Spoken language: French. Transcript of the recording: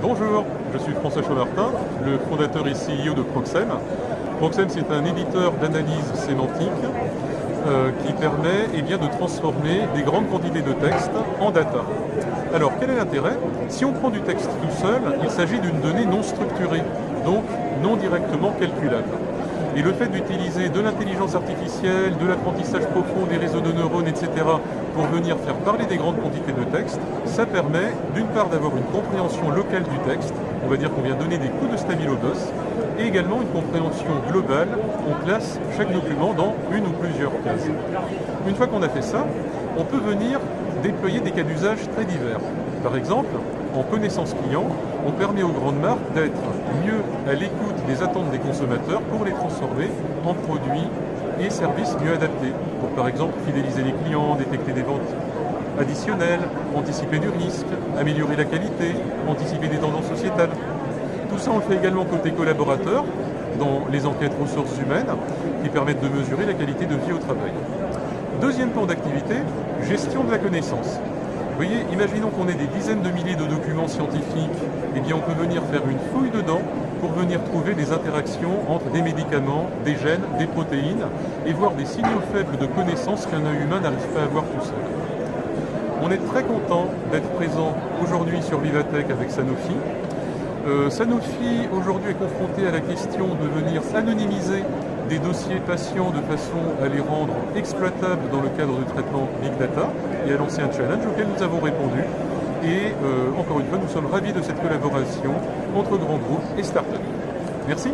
Bonjour, je suis François Chaumartin, le fondateur et CEO de Proxem. Proxem, c'est un éditeur d'analyse sémantique qui permet de transformer des grandes quantités de texte en data. Alors, quel est l'intérêt? Si on prend du texte tout seul, il s'agit d'une donnée non structurée, donc non directement calculable. Et le fait d'utiliser de l'intelligence artificielle, de l'apprentissage profond, des réseaux de neurones, etc., pour venir faire parler des grandes quantités de texte, ça permet d'une part d'avoir une compréhension locale du texte, on va dire qu'on vient donner des coups de stabiloboss, et également une compréhension globale, on classe chaque document dans une ou plusieurs cases. Une fois qu'on a fait ça, on peut venir déployer des cas d'usage très divers. Par exemple, en connaissance client, on permet aux grandes marques d'être mieux à l'écoute des attentes des consommateurs pour les transformer en produits et services mieux adaptés. Pour par exemple fidéliser les clients, détecter des ventes additionnelles, anticiper du risque, améliorer la qualité, anticiper des tendances sociétales. Tout ça on le fait également côté collaborateurs dans les enquêtes ressources humaines qui permettent de mesurer la qualité de vie au travail. Deuxième plan d'activité, gestion de la connaissance. Vous voyez, imaginons qu'on ait des dizaines de milliers de documents scientifiques, eh bien on peut venir faire une fouille dedans pour venir trouver des interactions entre des médicaments, des gènes, des protéines et voir des signaux faibles de connaissance qu'un œil humain n'arrive pas à voir tout seul. On est très content d'être présent aujourd'hui sur Vivatech avec Sanofi. Sanofi aujourd'hui est confronté à la question de venir anonymiser des dossiers patients de façon à les rendre exploitables dans le cadre du traitement Big Data et à lancer un challenge auquel nous avons répondu. Et encore une fois, nous sommes ravis de cette collaboration entre grands groupes et start-up. Merci.